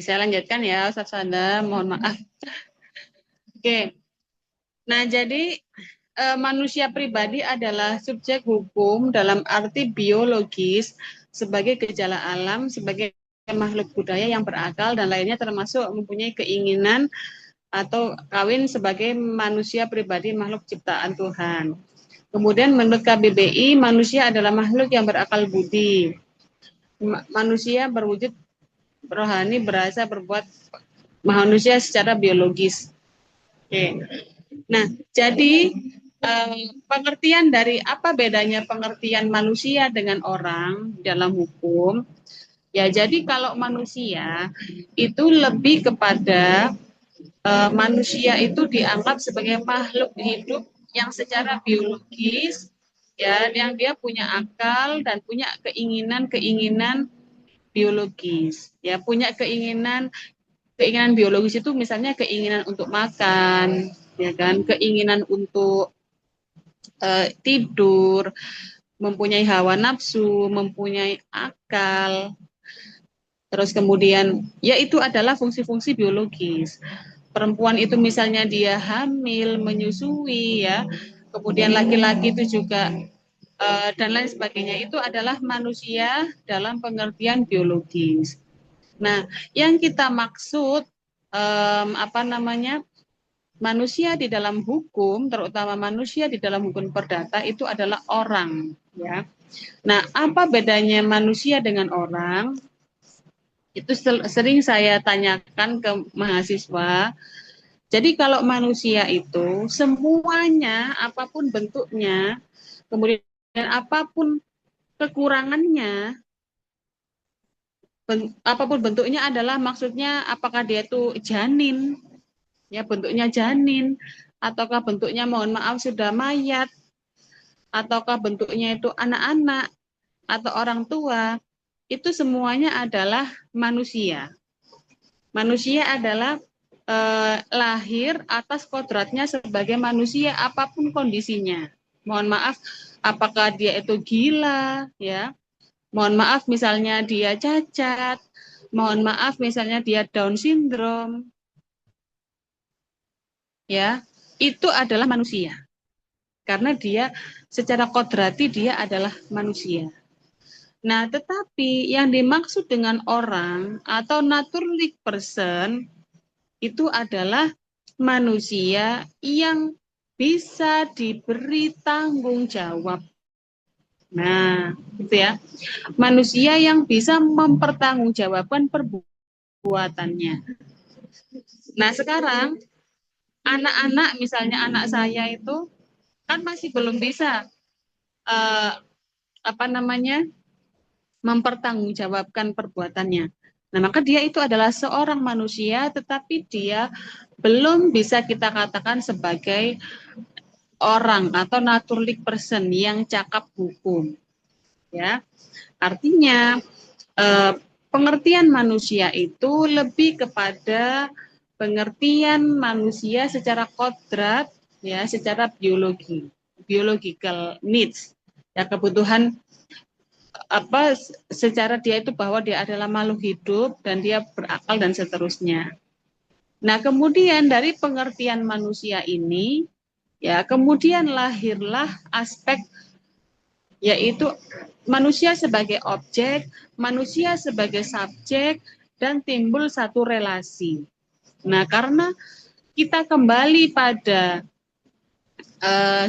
Saya lanjutkan ya, Ustaz Sanda. Mohon maaf. Oke. Nah, jadi manusia pribadi adalah subjek hukum dalam arti biologis sebagai gejala alam, sebagai makhluk budaya yang berakal dan lainnya termasuk mempunyai keinginan atau kawin sebagai manusia pribadi makhluk ciptaan Tuhan. Kemudian menurut KBBI, manusia adalah makhluk yang berakal budi. Manusia berwujud rohani, berasa, berbuat manusia secara biologis. Oke. Nah, jadi pengertian dari apa bedanya pengertian manusia dengan orang dalam hukum, ya jadi kalau manusia itu lebih kepada manusia itu dianggap sebagai makhluk hidup yang secara biologis ya yang dia punya akal dan punya keinginan-keinginan biologis ya punya keinginan biologis itu misalnya keinginan untuk makan ya kan keinginan untuk tidur mempunyai hawa nafsu mempunyai akal terus kemudian ya itu adalah fungsi-fungsi biologis perempuan itu misalnya dia hamil menyusui ya kemudian laki-laki itu juga dan lain sebagainya itu adalah manusia dalam pengertian biologis. Nah, yang kita maksud apa namanya manusia di dalam hukum, terutama manusia di dalam hukum perdata itu adalah orang, ya. Nah, apa bedanya manusia dengan orang? Itu sering saya tanyakan ke mahasiswa. Jadi kalau manusia itu semuanya, apapun bentuknya, kemudian apapun kekurangannya, apapun bentuknya adalah maksudnya apakah dia itu janin, ya bentuknya janin, ataukah bentuknya mohon maaf sudah mayat, ataukah bentuknya itu anak-anak atau orang tua, itu semuanya adalah manusia. Manusia adalah lahir atas kodratnya sebagai manusia apapun kondisinya. Mohon maaf, apakah dia itu gila, ya? Mohon maaf misalnya dia cacat, mohon maaf misalnya dia Down syndrome, ya, itu adalah manusia. Karena dia secara kodrati dia adalah manusia. Nah, tetapi yang dimaksud dengan orang atau naturalistic person itu adalah manusia yang bisa diberi tanggung jawab. Nah, gitu ya. Manusia yang bisa mempertanggungjawabkan perbuatannya. Nah, sekarang anak-anak misalnya anak saya itu kan masih belum bisa eh, apa namanya mempertanggungjawabkan perbuatannya. Nah, maka dia itu adalah seorang manusia tetapi dia belum bisa kita katakan sebagai orang atau naturalistic person yang cakap hukum. Ya, artinya pengertian manusia itu lebih kepada pengertian manusia secara kodrat, ya, secara biological needs, ya kebutuhan apa secara dia itu bahwa dia adalah makhluk hidup dan dia berakal dan seterusnya. Nah, kemudian dari pengertian manusia ini, ya kemudian lahirlah aspek yaitu manusia sebagai objek, manusia sebagai subjek, dan timbul satu relasi. Nah, karena kita kembali pada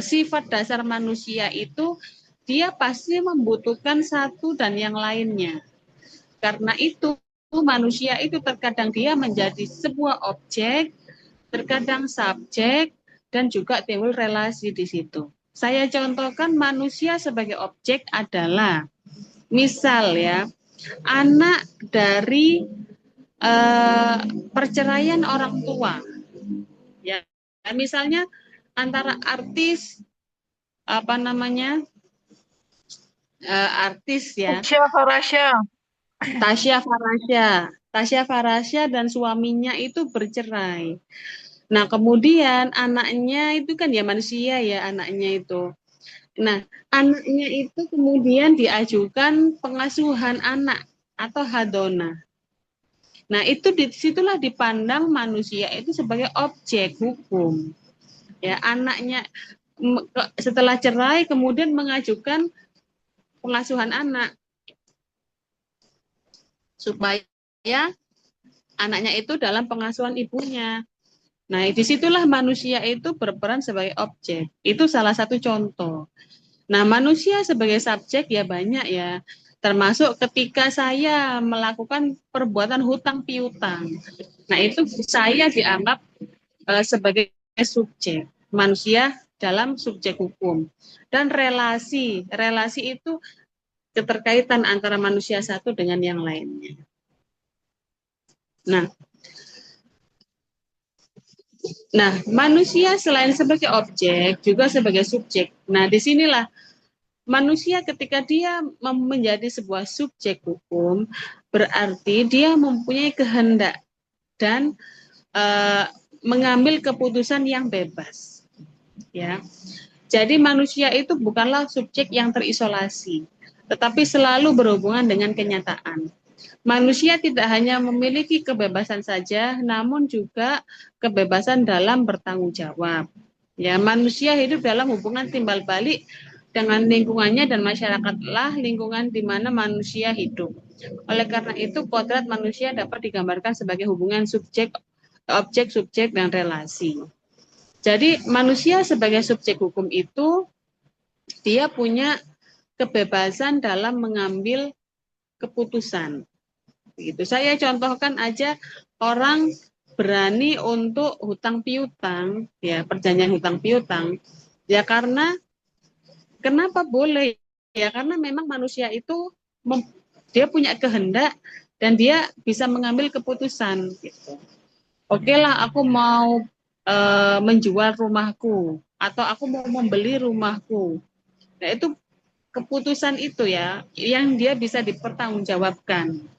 sifat dasar manusia itu, dia pasti membutuhkan satu dan yang lainnya. Karena itu, manusia itu terkadang dia menjadi sebuah objek, terkadang subjek, dan juga timbul relasi di situ. Saya contohkan manusia sebagai objek adalah misal ya, anak dari perceraian orang tua. Ya, misalnya antara artis apa namanya artis ya Tasya Farasya. Tasya Farasya dan suaminya itu bercerai. Nah kemudian anaknya itu kan ya manusia ya anaknya itu. Nah anaknya itu kemudian diajukan pengasuhan anak atau hadona. Nah, itu disitulah dipandang manusia itu sebagai objek hukum. Ya, anaknya setelah cerai kemudian mengajukan pengasuhan anak supaya anaknya itu dalam pengasuhan ibunya. Nah, disitulah manusia itu berperan sebagai objek. Itu salah satu contoh. Nah, manusia sebagai subjek ya banyak ya. Termasuk ketika saya melakukan perbuatan hutang piutang. Nah, itu saya dianggap sebagai subjek. Manusia dalam subjek hukum. Dan relasi itu keterkaitan antara manusia satu dengan yang lainnya. Nah, manusia selain sebagai objek juga sebagai subjek. Nah, disinilah manusia ketika dia menjadi sebuah subjek hukum berarti dia mempunyai kehendak dan mengambil keputusan yang bebas. Ya, jadi manusia itu bukanlah subjek yang terisolasi, tetapi selalu berhubungan dengan kenyataan. Manusia tidak hanya memiliki kebebasan saja, namun juga kebebasan dalam bertanggung jawab. Ya, manusia hidup dalam hubungan timbal balik dengan lingkungannya dan masyarakatlah lingkungan di mana manusia hidup. Oleh karena itu, kodrat manusia dapat digambarkan sebagai hubungan subjek, objek, subjek, dan relasi. Jadi, manusia sebagai subjek hukum itu, dia punya kebebasan dalam mengambil keputusan. Gitu. Saya contohkan aja orang berani untuk hutang piutang, ya perjanjian hutang piutang, ya karena kenapa boleh? Ya karena memang manusia itu dia punya kehendak dan dia bisa mengambil keputusan. Gitu. Oke lah, aku mau menjual rumahku atau aku mau membeli rumahku. Nah itu keputusan itu ya yang dia bisa dipertanggungjawabkan.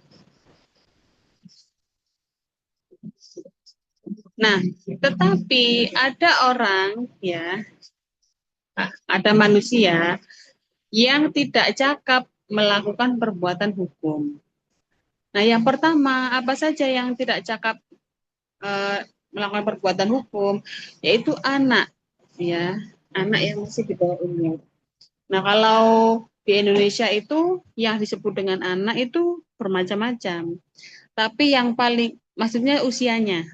Nah, tetapi ada orang ya, ada manusia yang tidak cakap melakukan perbuatan hukum. Nah, yang pertama, apa saja yang tidak cakap melakukan perbuatan hukum, yaitu anak, ya, anak yang masih di bawah umur. Nah, kalau di Indonesia itu yang disebut dengan anak itu bermacam-macam. Tapi yang paling, maksudnya usianya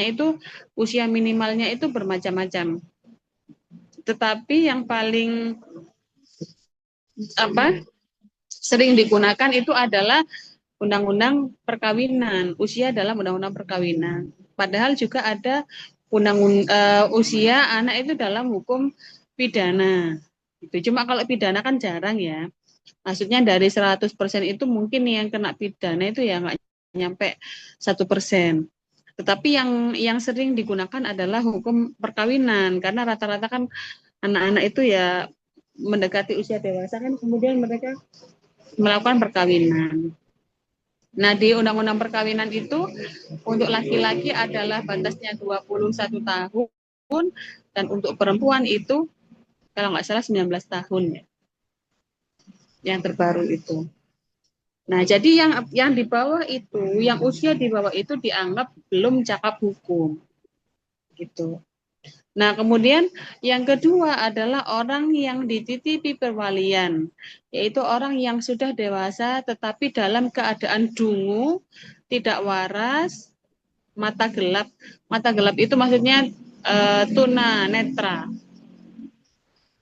itu usia minimalnya itu bermacam-macam. Tetapi yang paling apa sering digunakan itu adalah undang-undang perkawinan, usia dalam undang-undang perkawinan. Padahal juga ada usia anak itu dalam hukum pidana. Itu cuma kalau pidana kan jarang ya. Maksudnya dari 100% itu mungkin yang kena pidana itu ya nggak nyampe 1%. Tetapi yang sering digunakan adalah hukum perkawinan karena rata-rata kan anak-anak itu ya mendekati usia dewasa kan kemudian mereka melakukan perkawinan. Nah, di undang-undang perkawinan itu untuk laki-laki adalah batasnya 21 tahun dan untuk perempuan itu kalau nggak salah 19 tahun ya. Yang terbaru itu. Nah, jadi yang di bawah itu, yang usia di bawah itu dianggap belum cakap hukum. Gitu. Nah, kemudian yang kedua adalah orang yang dititipi perwalian, yaitu orang yang sudah dewasa tetapi dalam keadaan dungu, tidak waras, mata gelap. Mata gelap itu maksudnya tuna netra.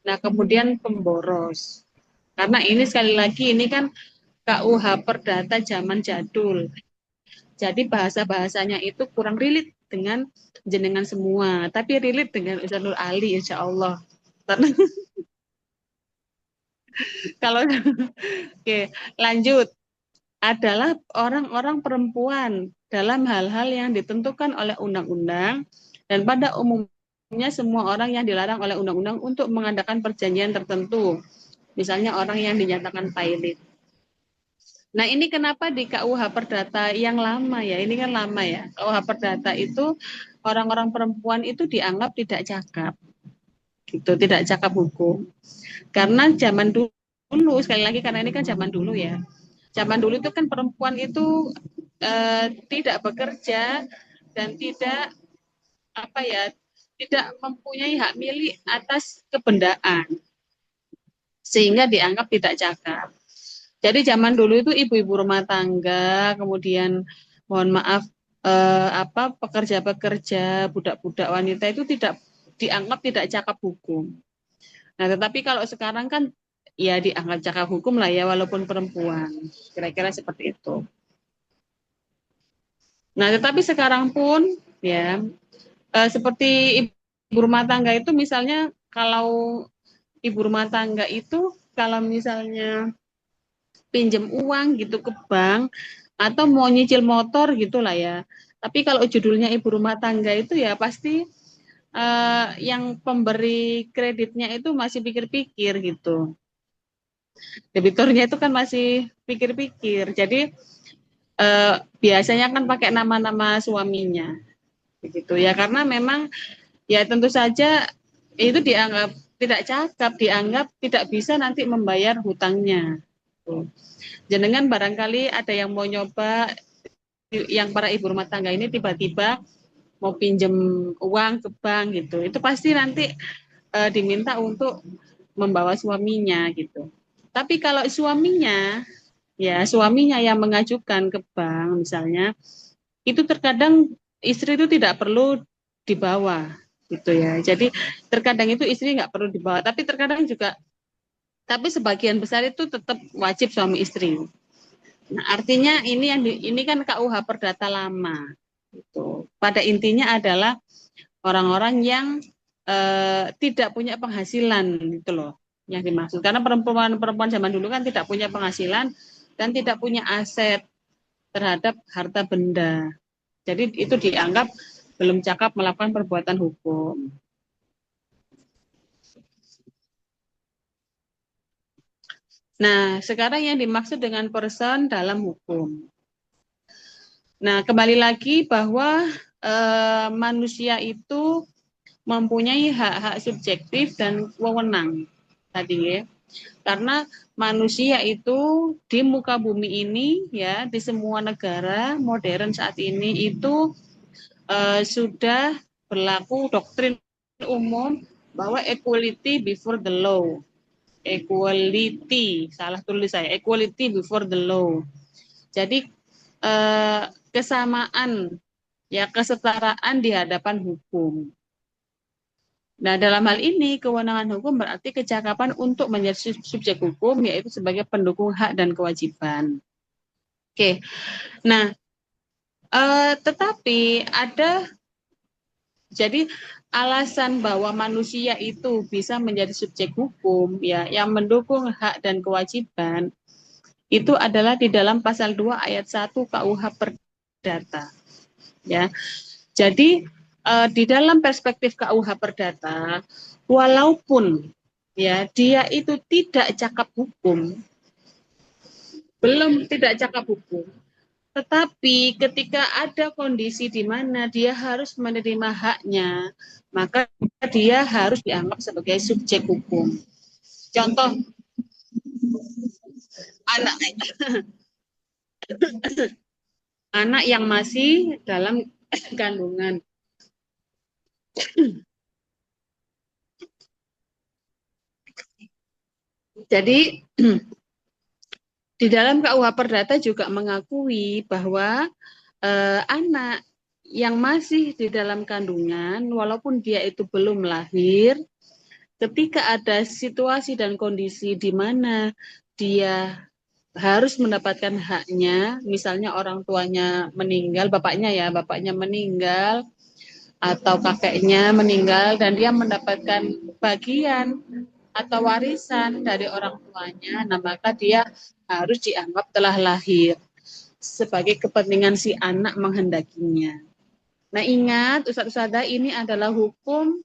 Nah, kemudian pemboros. Karena ini sekali lagi ini kan KUH Perdata zaman jadul. Jadi bahasa-bahasanya itu kurang relate dengan jenengan semua, tapi relate dengan Ustaz Nur Ali insya Allah. Kalau oke, lanjut adalah orang-orang perempuan dalam hal-hal yang ditentukan oleh undang-undang dan pada umumnya semua orang yang dilarang oleh undang-undang untuk mengadakan perjanjian tertentu. Misalnya orang yang dinyatakan pailit. Nah, ini kenapa di KUH Perdata yang lama ya? Ini kan lama ya. KUH Perdata itu orang-orang perempuan itu dianggap tidak cakap. Gitu, tidak cakap hukum. Karena zaman dulu sekali lagi karena ini kan zaman dulu ya. Zaman dulu itu kan perempuan itu tidak bekerja dan tidak tidak mempunyai hak milik atas kebendaan sehingga dianggap tidak cakap. Jadi zaman dulu itu ibu-ibu rumah tangga, kemudian mohon maaf pekerja-pekerja, budak-budak wanita itu tidak dianggap tidak cakap hukum. Nah, tetapi kalau sekarang kan ya dianggap cakap hukum lah ya walaupun perempuan. Kira-kira seperti itu. Nah, tetapi sekarang pun ya seperti ibu rumah tangga itu misalnya kalau ibu rumah tangga itu kalau misalnya pinjam uang gitu ke bank atau mau nyicil motor gitulah ya. Tapi kalau judulnya ibu rumah tangga itu ya pasti yang pemberi kreditnya itu masih pikir-pikir gitu. Debiturnya itu kan masih pikir-pikir. Jadi biasanya kan pakai nama-nama suaminya begitu ya karena memang ya tentu saja itu dianggap tidak cakap, dianggap tidak bisa nanti membayar hutangnya. Jenengan barangkali ada yang mau nyoba yang para ibu rumah tangga ini tiba-tiba mau pinjem uang ke bank gitu. Itu pasti nanti diminta untuk membawa suaminya gitu. Tapi kalau suaminya yang mengajukan ke bank misalnya, itu terkadang istri itu tidak perlu dibawa gitu ya. Jadi terkadang itu istri nggak perlu dibawa, tapi sebagian besar itu tetap wajib suami istri. Nah, artinya ini kan KUH Perdata lama. Gitu. Pada intinya adalah orang-orang yang tidak punya penghasilan gitu loh yang dimaksud. Karena perempuan zaman dulu kan tidak punya penghasilan dan tidak punya aset terhadap harta benda. Jadi itu dianggap belum cakap melakukan perbuatan hukum. Nah, sekarang yang dimaksud dengan person dalam hukum. Nah, kembali lagi bahwa manusia itu mempunyai hak-hak subjektif dan wewenang tadi ya. Karena manusia itu di muka bumi ini ya di semua negara modern saat ini itu sudah berlaku doktrin umum bahwa equality before the law. Equality, salah tulis saya, equality before the law. Jadi kesamaan ya kesetaraan di hadapan hukum. Nah, dalam hal ini kewenangan hukum berarti kecakapan untuk menjadi subjek hukum yaitu sebagai pendukung hak dan kewajiban. Oke. Nah, tetapi ada jadi alasan bahwa manusia itu bisa menjadi subjek hukum ya yang mendukung hak dan kewajiban itu adalah di dalam pasal 2 ayat 1 KUH Perdata. Ya. Jadi di dalam perspektif KUH Perdata, walaupun ya dia itu tidak cakap hukum, belum tidak cakap hukum, tetapi ketika ada kondisi di mana dia harus menerima haknya, maka dia harus dianggap sebagai subjek hukum. Contoh, anak anak yang masih dalam kandungan. Jadi di dalam KUH Perdata juga mengakui bahwa anak yang masih di dalam kandungan, walaupun dia itu belum lahir, ketika ada situasi dan kondisi di mana dia harus mendapatkan haknya, misalnya orang tuanya meninggal, bapaknya meninggal, atau kakeknya meninggal, dan dia mendapatkan bagian atau warisan dari orang tuanya, nah maka dia harus dianggap telah lahir sebagai kepentingan si anak menghendakinya. Nah ingat Ustadz-Ustadzah ini adalah hukum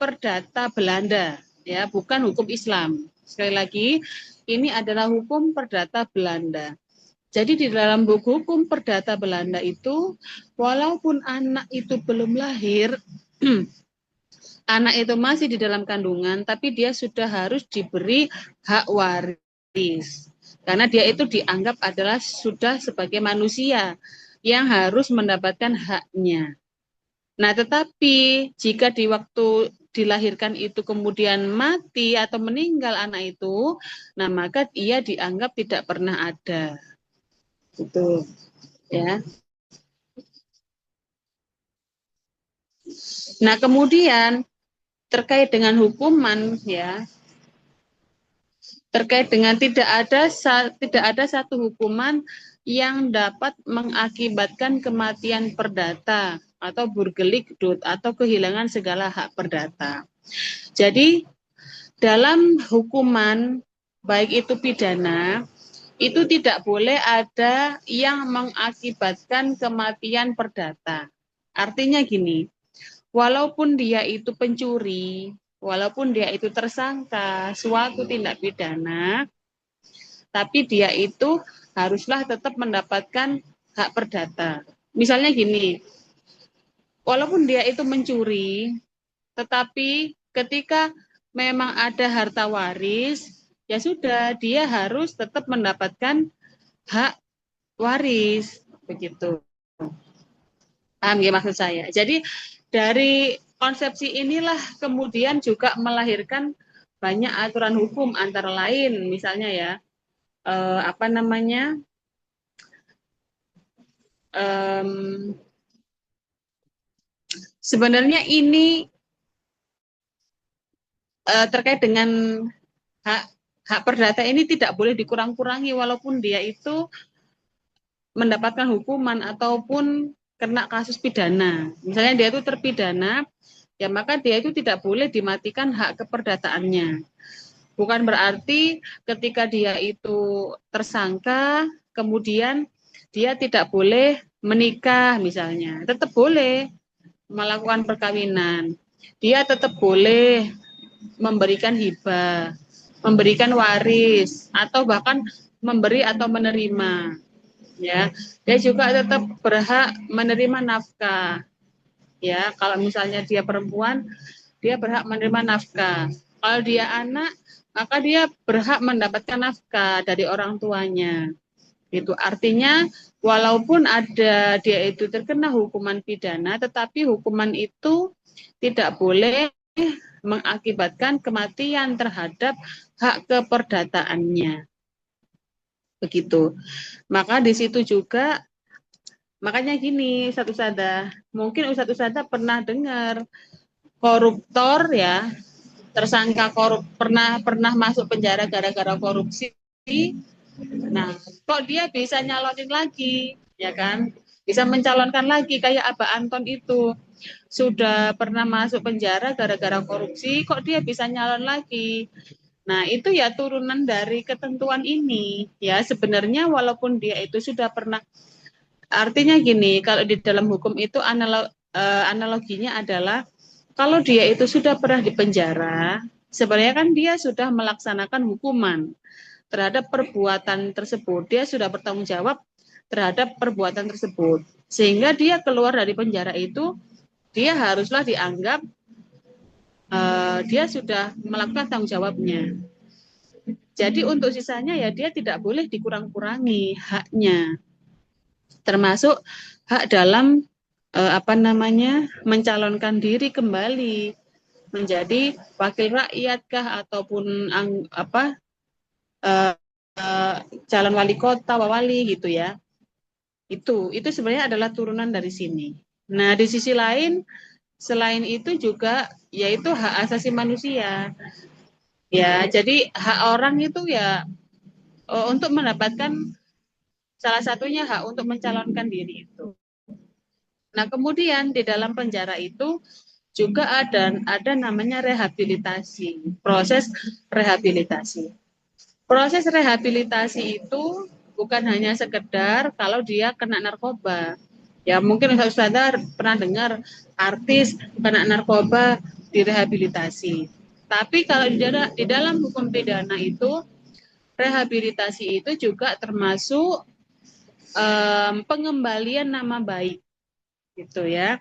perdata Belanda, ya bukan hukum Islam. Sekali lagi ini adalah hukum perdata Belanda. Jadi di dalam buku hukum perdata Belanda itu, walaupun anak itu belum lahir, anak itu masih di dalam kandungan, tapi dia sudah harus diberi hak waris. Karena dia itu dianggap adalah sudah sebagai manusia yang harus mendapatkan haknya. Nah, tetapi jika di waktu dilahirkan itu kemudian mati atau meninggal anak itu, nah maka ia dianggap tidak pernah ada. Itu ya. Nah, kemudian terkait dengan hukuman ya, terkait dengan tidak ada satu hukuman yang dapat mengakibatkan kematian perdata atau burgelikdut atau kehilangan segala hak perdata. Jadi dalam hukuman baik itu pidana itu tidak boleh ada yang mengakibatkan kematian perdata. Artinya gini, walaupun dia itu pencuri, walaupun dia itu tersangka suatu tindak pidana, tapi dia itu haruslah tetap mendapatkan hak perdata. Misalnya gini, walaupun dia itu mencuri, tetapi ketika memang ada harta waris, ya sudah, dia harus tetap mendapatkan hak waris, begitu. Paham ya maksud saya? Jadi dari konsepsi inilah kemudian juga melahirkan banyak aturan hukum antara lain, misalnya ya, apa namanya, um, sebenarnya ini terkait dengan hak hak perdata ini tidak boleh dikurang-kurangi walaupun dia itu mendapatkan hukuman ataupun kena kasus pidana. Misalnya dia itu terpidana, ya maka dia itu tidak boleh dimatikan hak keperdataannya. Bukan berarti ketika dia itu tersangka, kemudian dia tidak boleh menikah misalnya. Tetap boleh melakukan perkawinan. Dia tetap boleh memberikan hibah, memberikan waris, atau bahkan memberi atau menerima. Ya, dia juga tetap berhak menerima nafkah. Ya, kalau misalnya dia perempuan, dia berhak menerima nafkah. Kalau dia anak, maka dia berhak mendapatkan nafkah dari orang tuanya. Itu artinya walaupun ada dia itu terkena hukuman pidana, tetapi hukuman itu tidak boleh mengakibatkan kematian terhadap hak keperdataannya. Begitu. Maka di situ juga makanya gini, Ustadz Usada, mungkin Ustadz Usada pernah dengar koruptor ya, tersangka pernah masuk penjara gara-gara korupsi. Nah, kok dia bisa nyalonin lagi, ya kan? Bisa mencalonkan lagi kayak Abah Anton itu. Sudah pernah masuk penjara gara-gara korupsi, kok dia bisa nyalon lagi? Nah, itu ya turunan dari ketentuan ini. Ya, sebenarnya walaupun dia itu sudah pernah, artinya gini, kalau di dalam hukum itu analoginya adalah kalau dia itu sudah pernah dipenjara, sebenarnya kan dia sudah melaksanakan hukuman terhadap perbuatan tersebut. Dia sudah bertanggung jawab terhadap perbuatan tersebut. Sehingga dia keluar dari penjara itu, dia haruslah dianggap dia sudah melakukan tanggung jawabnya. Jadi untuk sisanya ya dia tidak boleh dikurang-kurangi haknya, termasuk hak dalam apa namanya mencalonkan diri kembali menjadi wakil rakyat kah ataupun apa calon wali kota, wali gitu ya. Itu sebenarnya adalah turunan dari sini. Nah, di sisi lain selain itu juga yaitu hak asasi manusia. Ya, jadi hak orang itu ya untuk mendapatkan salah satunya hak untuk mencalonkan diri itu. Nah, kemudian di dalam penjara itu juga ada namanya rehabilitasi, proses rehabilitasi. Proses rehabilitasi itu bukan hanya sekedar kalau dia kena narkoba. Ya mungkin Ustazah pernah dengar artis kena narkoba direhabilitasi. Tapi kalau di dalam hukum pidana itu rehabilitasi itu juga termasuk pengembalian nama baik gitu ya.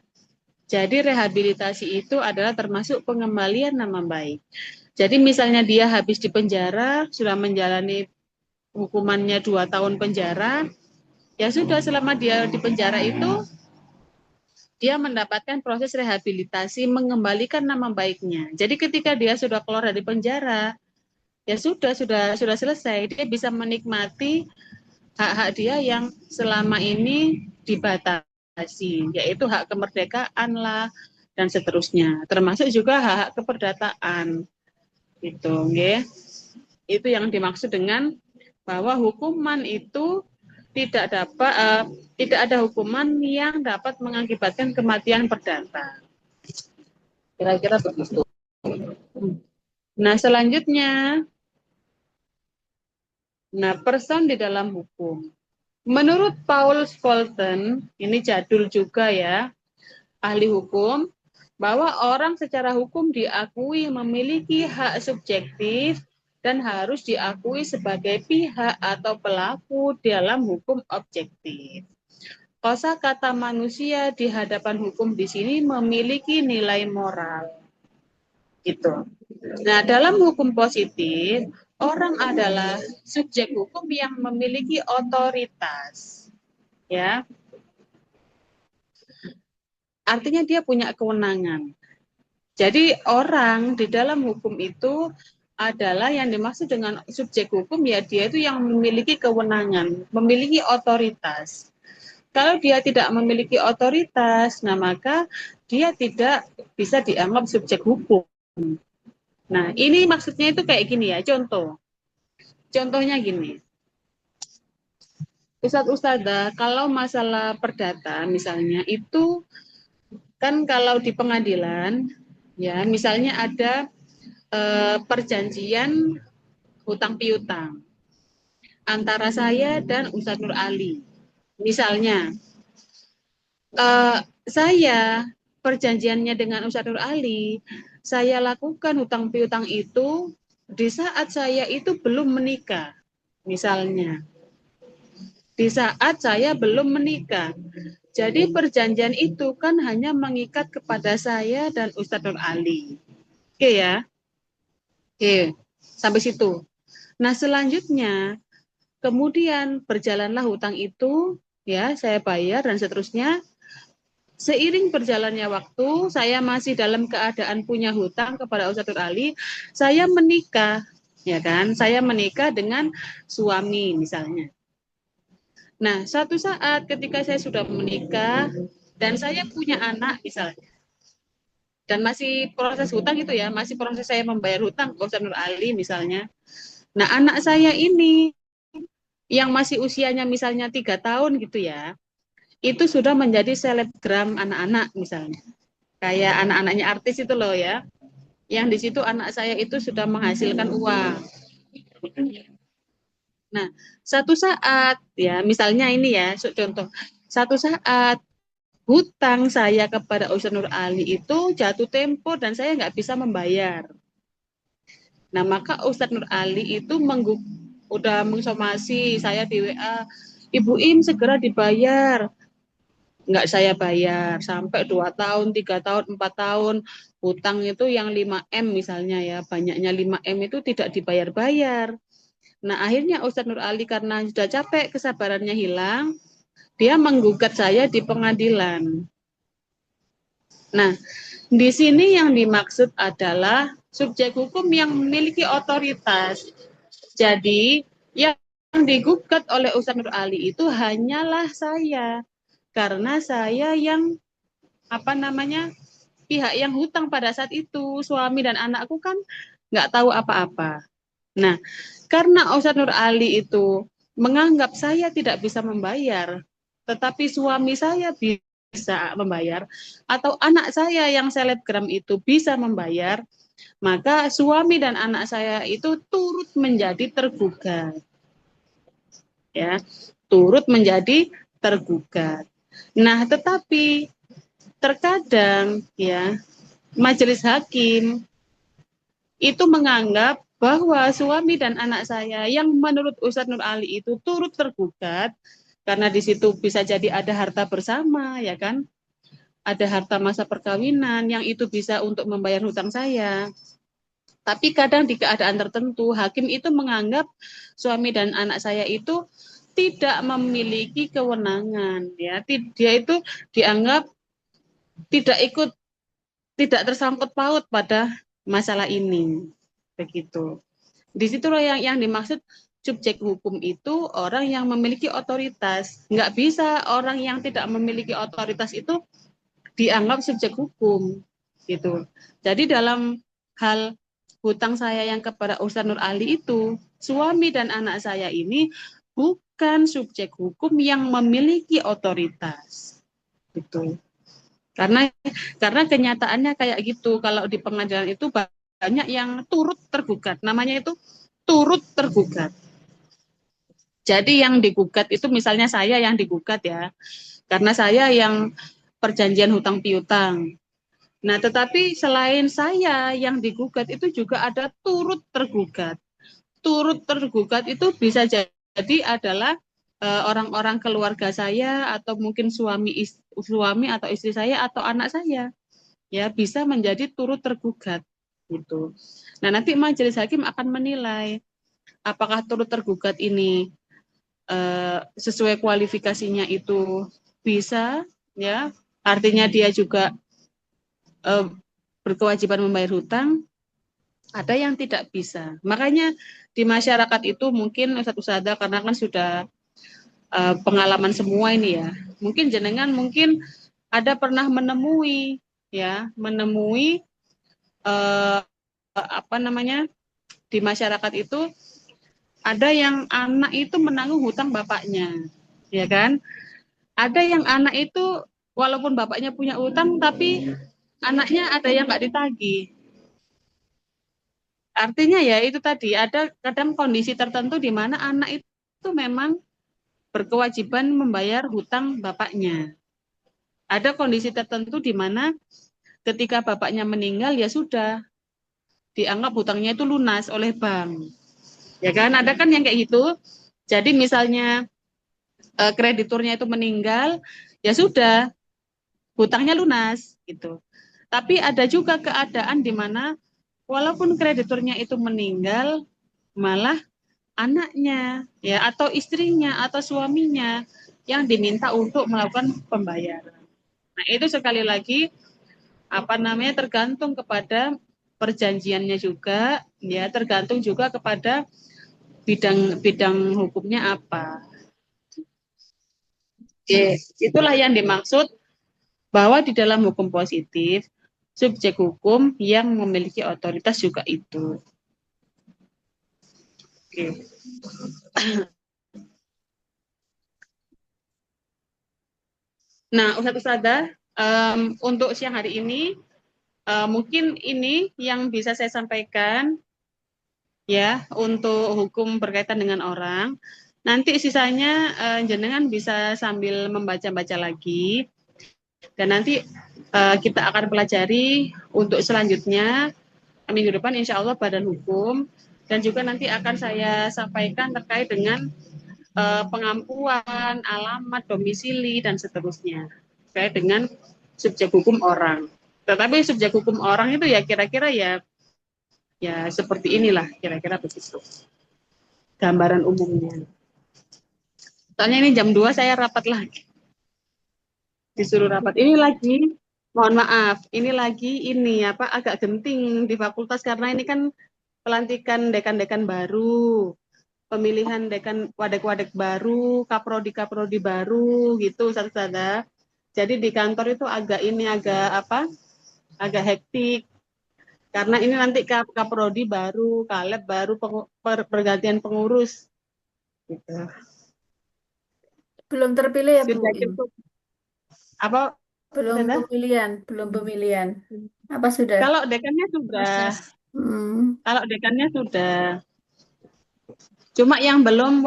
Jadi rehabilitasi itu adalah termasuk pengembalian nama baik. Jadi misalnya dia habis di penjara, sudah menjalani hukumannya 2 tahun penjara, ya sudah selama dia di penjara itu dia mendapatkan proses rehabilitasi mengembalikan nama baiknya. Jadi ketika dia sudah keluar dari penjara, ya sudah selesai. Dia bisa menikmati hak-hak dia yang selama ini dibatasi, yaitu hak kemerdekaan lah dan seterusnya. Termasuk juga hak-hak keperdataan. Gitu, nggih. Itu yang dimaksud dengan bahwa hukuman itu tidak ada hukuman yang dapat mengakibatkan kematian perdata. Kira-kira begitu. Nah, selanjutnya, person di dalam hukum. Menurut Paul Scholten, ini jadul juga ya, ahli hukum, bahwa orang secara hukum diakui memiliki hak subjektif dan harus diakui sebagai pihak atau pelaku dalam hukum objektif. Kosakata manusia di hadapan hukum di sini memiliki nilai moral. Gitu. Nah, dalam hukum positif, orang adalah subjek hukum yang memiliki otoritas. Ya. Artinya dia punya kewenangan. Jadi orang di dalam hukum itu adalah yang dimaksud dengan subjek hukum, ya dia itu yang memiliki kewenangan, memiliki otoritas. Kalau dia tidak memiliki otoritas, nah maka dia tidak bisa dianggap subjek hukum. Nah, ini maksudnya itu kayak gini ya, contoh. Contohnya gini. Ustadz-ustadzah, kalau masalah perdata misalnya itu kan kalau di pengadilan ya, misalnya ada perjanjian hutang piutang antara saya dan Ustadz Nur Ali. Misalnya, saya perjanjiannya dengan Ustadz Nur Ali, saya lakukan hutang piutang itu di saat saya itu belum menikah, misalnya. Di saat saya belum menikah. Jadi perjanjian itu kan hanya mengikat kepada saya dan Ustadz Nur Ali. Oke ya? Oke, sampai situ. Nah, selanjutnya, kemudian berjalanlah hutang itu, ya, saya bayar dan seterusnya. Seiring berjalannya waktu, saya masih dalam keadaan punya hutang kepada Ustadz Nur Ali, saya menikah, ya kan? Saya menikah dengan suami misalnya. Nah, suatu saat ketika saya sudah menikah dan saya punya anak misalnya, dan masih proses hutang itu ya, masih proses saya membayar hutang ke Ustadz Nur Ali misalnya. Nah, anak saya ini yang masih usianya misalnya 3 tahun gitu ya, itu sudah menjadi selebgram anak-anak misalnya. Kayak anak-anaknya artis itu loh ya, yang di situ anak saya itu sudah menghasilkan uang. Nah, satu saat ya, misalnya ini ya, contoh, satu saat hutang saya kepada Ustadz Nur Ali itu jatuh tempo dan saya nggak bisa membayar. Nah, maka Ustadz Nur Ali itu udah mengsomasi saya di WA, Ibu Im segera dibayar. Nggak saya bayar sampai 2 tahun, 3 tahun, 4 tahun. Hutang itu yang 5M misalnya ya, banyaknya 5M itu tidak dibayar-bayar. Nah, akhirnya Ustadz Nur Ali karena sudah capek, kesabarannya hilang, dia menggugat saya di pengadilan. Nah, di sini yang dimaksud adalah subjek hukum yang memiliki otoritas. Jadi, yang digugat oleh Ustadz Nur Ali itu hanyalah saya. Karena saya yang pihak yang hutang pada saat itu, suami dan anakku kan nggak tahu apa-apa. Nah, karena Ustadz Nur Ali itu menganggap saya tidak bisa membayar, tetapi suami saya bisa membayar, atau anak saya yang selebgram itu bisa membayar, maka suami dan anak saya itu turut menjadi tergugat. Ya, turut menjadi tergugat. Nah, tetapi terkadang ya majelis hakim itu menganggap bahwa suami dan anak saya yang menurut Ustadz Nur Ali itu turut tergugat karena di situ bisa jadi ada harta bersama, ya kan? Ada harta masa perkawinan yang itu bisa untuk membayar hutang saya. Tapi kadang di keadaan tertentu, hakim itu menganggap suami dan anak saya itu tidak memiliki kewenangan, ya. Dia itu dianggap tidak ikut, tidak tersangkut paut pada masalah ini, begitu. Di situlah yang dimaksud subjek hukum itu orang yang memiliki otoritas. Nggak bisa orang yang tidak memiliki otoritas itu dianggap subjek hukum, gitu. Jadi dalam hal hutang saya yang kepada Ustaz Nur Ali itu, suami dan anak saya ini bukan subjek hukum yang memiliki otoritas, gitu. Karena kenyataannya kayak gitu. Kalau di pengadilan itu banyak yang turut tergugat. Namanya itu turut tergugat. Jadi yang digugat itu misalnya saya yang digugat ya. Karena saya yang perjanjian hutang piutang. Nah, tetapi selain saya yang digugat itu juga ada turut tergugat. Turut tergugat itu bisa jadi adalah orang-orang keluarga saya atau mungkin suami atau istri saya atau anak saya, ya bisa menjadi turut tergugat gitu. Nah, nanti majelis hakim akan menilai apakah turut tergugat ini sesuai kualifikasinya itu bisa, ya, artinya dia juga berkewajiban membayar hutang. Ada yang tidak bisa. Makanya di masyarakat itu mungkin Ustadz Usada karena kan sudah pengalaman semua ini ya. Mungkin jenengan mungkin ada pernah menemui apa namanya di masyarakat itu ada yang anak itu menanggung hutang bapaknya, ya kan? Ada yang anak itu walaupun bapaknya punya utang tapi anaknya ada yang nggak ditagih. Artinya ya itu tadi ada kadang kondisi tertentu di mana anak itu memang berkewajiban membayar hutang bapaknya. Ada kondisi tertentu di mana ketika bapaknya meninggal ya sudah dianggap hutangnya itu lunas oleh bank. Ya kan? Ada kan yang kayak gitu. Jadi misalnya krediturnya itu meninggal, ya sudah hutangnya lunas gitu. Tapi ada juga keadaan di mana walaupun krediturnya itu meninggal, malah anaknya ya atau istrinya atau suaminya yang diminta untuk melakukan pembayaran. Nah, itu sekali lagi apa namanya tergantung kepada perjanjiannya juga, ya tergantung juga kepada bidang hukumnya apa. Oke, itulah yang dimaksud bahwa di dalam hukum positif subjek hukum yang memiliki otoritas juga itu. Oke. Nah, Ustadz Ustadzah, untuk siang hari ini mungkin ini yang bisa saya sampaikan ya untuk hukum berkaitan dengan orang. Nanti sisanya jenengan bisa sambil membaca-baca lagi dan nanti kita akan pelajari untuk selanjutnya minggu depan insya Allah badan hukum dan juga nanti akan saya sampaikan terkait dengan pengampuan, alamat, domisili dan seterusnya terkait dengan subjek hukum orang. Tetapi subjek hukum orang itu ya kira-kira ya seperti inilah kira-kira begitu gambaran umumnya. Soalnya ini jam 2 saya rapat lagi. Disuruh rapat. Ini lagi mohon maaf, ini lagi ini apa agak genting di fakultas karena ini kan pelantikan dekan-dekan baru, pemilihan dekan wadek-wadek baru, kaprodi-kaprodi baru gitu Ustazah. Jadi di kantor itu agak apa? Agak hektik karena ini nanti kaprodi baru, kaleb baru, pergantian pengurus gitu. Belum terpilih ya, Bu? Sudah cukup apa Belum pemilihan. Apa sudah? kalau dekannya sudah, Proses. Hmm. kalau dekannya sudah. Cuma yang belum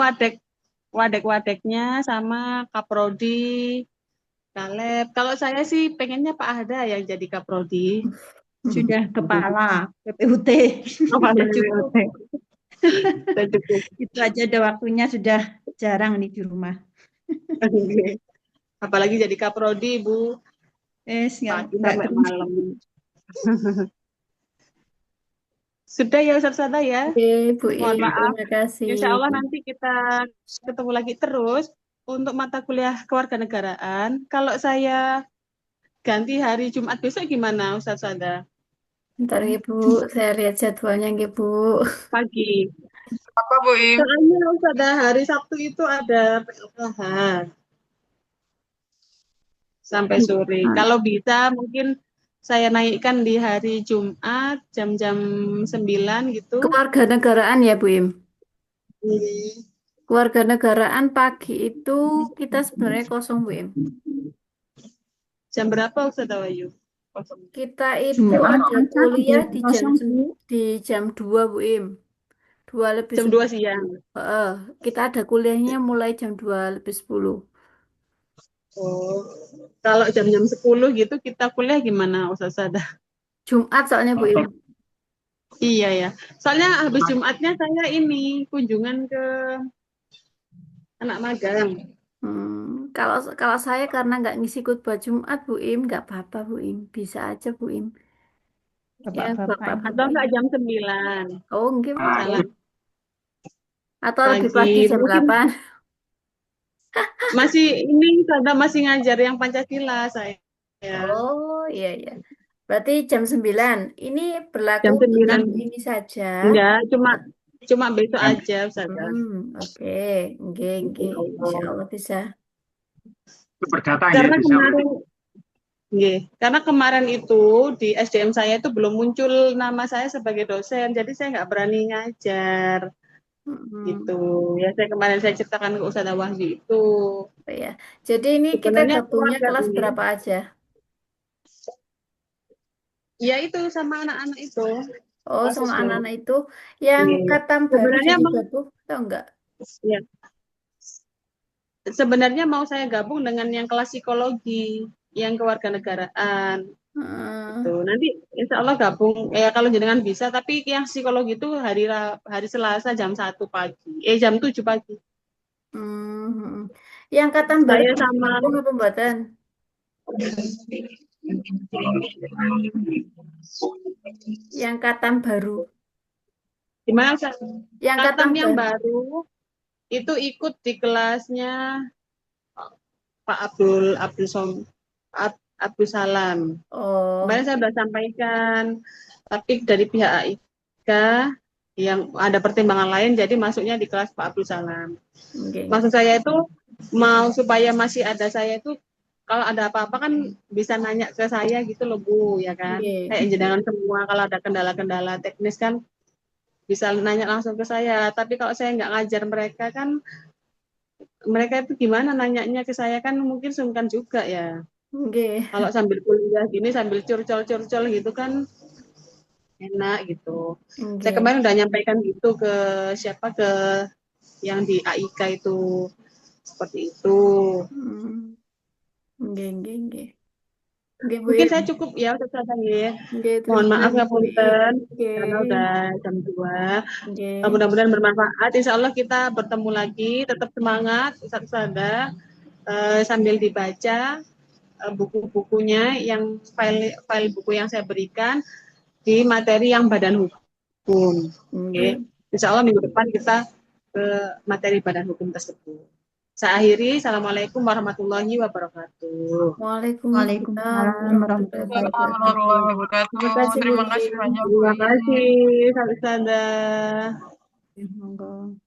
wadek-wadeknya sama kaprodi, kaleb. Kalau saya sih pengennya Pak Ahda yang jadi kaprodi. Sudah kepala PPUT. Oh, Sudah cukup. sudah cukup. Itu aja ada waktunya, sudah jarang nih di rumah. Apalagi jadi kaprodi, Bu. Pagi Nggak sampai terus. malam. Sudah ya Ustaz Sada ya. Oke, Bu Mohon Im, maaf. terima kasih. Insya Allah nanti kita ketemu lagi terus untuk mata kuliah kewarganegaraan. Kalau saya ganti hari Jumat besok gimana Ustaz Sada? Ntar ya, Bu, saya lihat jadwalnya ya, Bu. Pagi. Apa Bu Im? Soalnya Ustazah hari Sabtu itu ada PLKH sampai sore. Nah, Kalau bisa mungkin saya naikkan di hari Jumat jam-jam 9 gitu. kewarganegaraan ya, Bu Im. Hmm. Kewarganegaraan pagi itu kita sebenarnya kosong, Bu Im. Jam berapa Ustazah Wayu? Kosong. Kita itu Jumat ada masa kuliah sudah kosong, Bu. di jam 2, Bu Im. 2 lebih Jam 2 10. siang. Heeh, kita ada kuliahnya mulai jam 2 lebih 10. Oh. Kalau jam-jam 10 gitu kita kuliah gimana Ustazah? Jumat soalnya, Bu Im. Iya ya. Soalnya habis Jumatnya saya ini kunjungan ke anak magang. Kalau kalau saya karena nggak ngisi khutbah Jumat, Bu Im, nggak apa-apa, Bu Im. Bisa aja, Bu Im. Ya, Bapak-bapak ini. Atau bapak-bapak. enggak jam 9 Oh, enggak, salah atau lebih pagi pagi. jam Mungkin 8. masih ini saya masih ngajar yang Pancasila saya. Oh, iya, iya. Berarti jam 9. Ini berlaku Jam untuk 9 minggu ini saja. enggak, cuma besok aja Ustazah. Oke. Nggih. Insya Allah bisa. Berdata ya Karena bisa. kemarin nggih, karena kemarin itu di SDM saya itu belum muncul nama saya sebagai dosen, jadi saya nggak berani ngajar gitu. Ya saya ceritakan ke Ustazah Wahyu itu. Oh, ya. Jadi ini kita Sebenarnya gabungnya keluarga kelas ini, berapa aja? ya itu sama anak-anak itu. Oh, Kasus sama dulu. anak-anak itu yang Nggih. katam baru Sebenarnya jadi mau gabung, atau enggak? ya, sebenarnya mau saya gabung dengan yang kelas psikologi, yang kewarganegaraan. Heeh. Tuh, nanti insya Allah gabung ya kalau jenengan bisa, tapi yang psikologi itu hari Selasa jam 1 pagi. Jam 7 pagi. Hmm. Yang katam baru Saya jadi sama gabung apa pembuatan? Yang katam baru. gimana Ustaz? Yang Katam katam yang baru. baru itu ikut di kelasnya Pak Abdul Salam. Oh, Kemarin saya sudah sampaikan, tapi dari pihak AIK yang ada pertimbangan lain, jadi masuknya di kelas Pak Abdul Salam. oke. Maksud saya itu mau supaya masih ada saya itu kalau ada apa-apa kan bisa nanya ke saya gitu loh Bu, ya kan? Oke. Kayak jenengan semua kalau ada kendala-kendala teknis kan bisa nanya langsung ke saya. Tapi kalau saya nggak ngajar mereka kan mereka itu gimana nanyanya ke saya kan mungkin sungkan juga ya. Oke. Kalau sambil kuliah gini sambil curcol-curcol gitu kan enak gitu. Saya Oke. kemarin udah nyampaikan gitu ke siapa ke yang di AIK itu seperti itu. Hmm. Oke. Oke, Bu Mungkin Im. saya cukup ya untuk sekarang ya. Oke, Mohon terima maaf kasih, ya Bu Im. punten Oke. karena udah jam 2. Oke. Mudah-mudahan bermanfaat. Insya Allah kita bertemu lagi. Tetap semangat Ustaz Sada. Sambil dibaca buku-bukunya yang file buku yang saya berikan di materi yang badan hukum. Oke. Oke. Insya Allah minggu depan kita ke materi badan hukum tersebut. Saya akhiri. Assalamualaikum warahmatullahi wabarakatuh. Waalaikumsalam Waalaikumsalam warahmatullahi warahmatullahi wabarakatuh. Warahmatullahi Terima wabarakatuh. kasih, Bu Terima kasih Im. banyak Bu Terima Im. kasih, Ustaz Sada. wabarakatuh. Monggo.